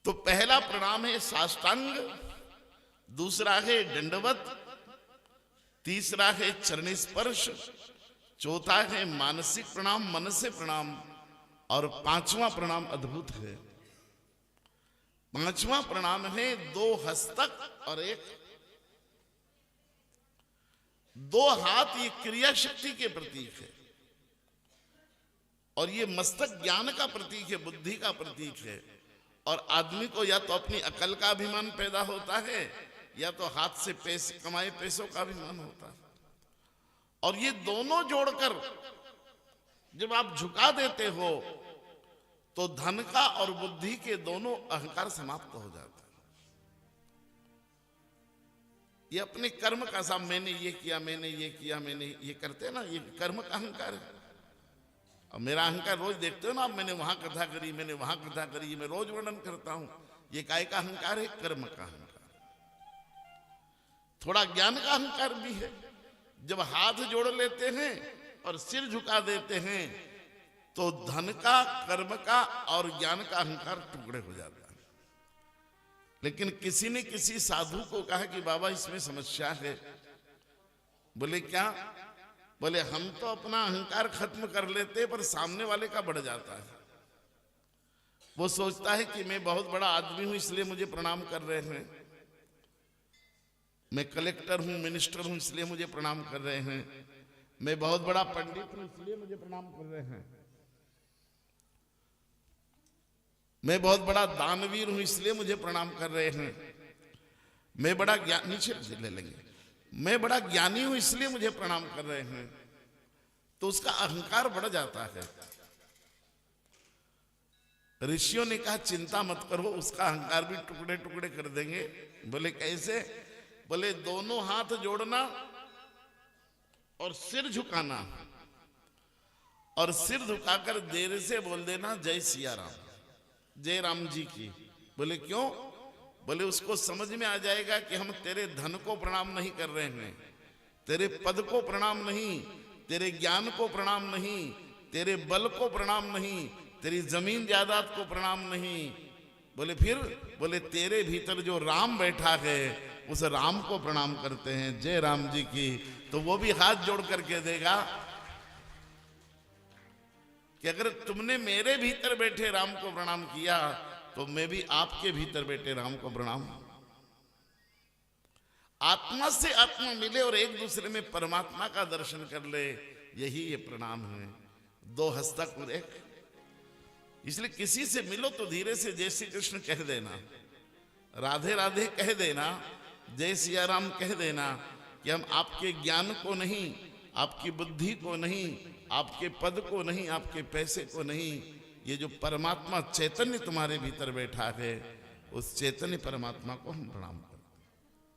तो पहला प्रणाम है साष्टांग, दूसरा है दंडवत, तीसरा है चरण स्पर्श, चौथा है मानसिक प्रणाम, मन से प्रणाम, और पांचवा प्रणाम अद्भुत है। पांचवा प्रणाम है दो हस्तक और एक दो हाथ। ये क्रिया शक्ति के प्रतीक है और ये मस्तक ज्ञान का प्रतीक है, बुद्धि का प्रतीक है। और आदमी को या तो अपनी अकल का अभिमान पैदा होता है या तो हाथ से पैसे कमाए पैसों का अभिमान होता है। और ये दोनों जोड़कर जब आप झुका देते हो तो धन का और बुद्धि के दोनों अहंकार समाप्त हो जाता है। ये अपने कर्म का सा, मैंने ये किया, मैंने ये किया, मैंने ये करते हैं ना, ये कर्म का अहंकार है। और मेरा अहंकार रोज देखते हो ना, मैंने वहां कथा करी, मैंने वहां कथा करी, मैं रोज वर्णन करता हूं। ये काय का अहंकार है? कर्म का अहंकार। थोड़ा ज्ञान का अहंकार भी है। जब हाथ जोड़ लेते हैं और सिर झुका देते हैं तो धन का, कर्म का और ज्ञान का अहंकार टुकड़े हो जाता है। लेकिन किसी ने किसी साधु को कहा कि बाबा इसमें समस्या है। बोले क्या? बोले हम तो अपना अहंकार खत्म कर लेते पर सामने वाले का बढ़ जाता है। वो सोचता है कि मैं बहुत बड़ा आदमी हूं इसलिए मुझे प्रणाम कर रहे हैं, मैं कलेक्टर हूं, मिनिस्टर हूं इसलिए मुझे प्रणाम कर रहे हैं, मैं बहुत बड़ा पंडित हूं इसलिए मुझे प्रणाम कर रहे हैं, मैं बहुत बड़ा दानवीर हूं इसलिए मुझे प्रणाम कर रहे हैं, मैं बड़ा ज्ञान, नीचे ले लेंगे, मैं बड़ा ज्ञानी हूं इसलिए मुझे प्रणाम कर रहे हैं। तो उसका अहंकार बढ़ जाता है। ऋषियों ने कहा चिंता मत करो, उसका अहंकार भी टुकड़े टुकड़े कर देंगे। बोले कैसे? बोले दोनों हाथ जोड़ना और सिर झुकाना, और सिर झुकाकर देर से बोल देना जय सिया राम, जय राम जी की। बोले क्यों? बोले उसको समझ में आ जाएगा कि हम तेरे धन को प्रणाम नहीं कर रहे हैं, तेरे पद को प्रणाम नहीं, तेरे ज्ञान को प्रणाम नहीं, तेरे बल को प्रणाम नहीं, तेरी जमीन जायदाद को प्रणाम नहीं। बोले फिर? बोले तेरे भीतर जो राम बैठा है उस राम को प्रणाम करते हैं, जय राम जी की। तो वो भी हाथ जोड़ करके देगा कि अगर तुमने मेरे भीतर बैठे राम को प्रणाम किया तो मैं भी आपके भीतर बैठे राम को प्रणाम। आत्मा से आत्मा मिले और एक दूसरे में परमात्मा का दर्शन कर ले, यही ये प्रणाम है। दो हस्तक और एक। इसलिए किसी से मिलो तो धीरे से जय श्री कृष्ण कह देना, राधे राधे कह देना, जय सिया राम कह देना, कि हम आपके ज्ञान को नहीं, आपकी बुद्धि को नहीं, आपके पद को नहीं, आपके पैसे को नहीं, ये जो परमात्मा चैतन्य तुम्हारे भीतर बैठा है उस चैतन्य परमात्मा को हम प्रणाम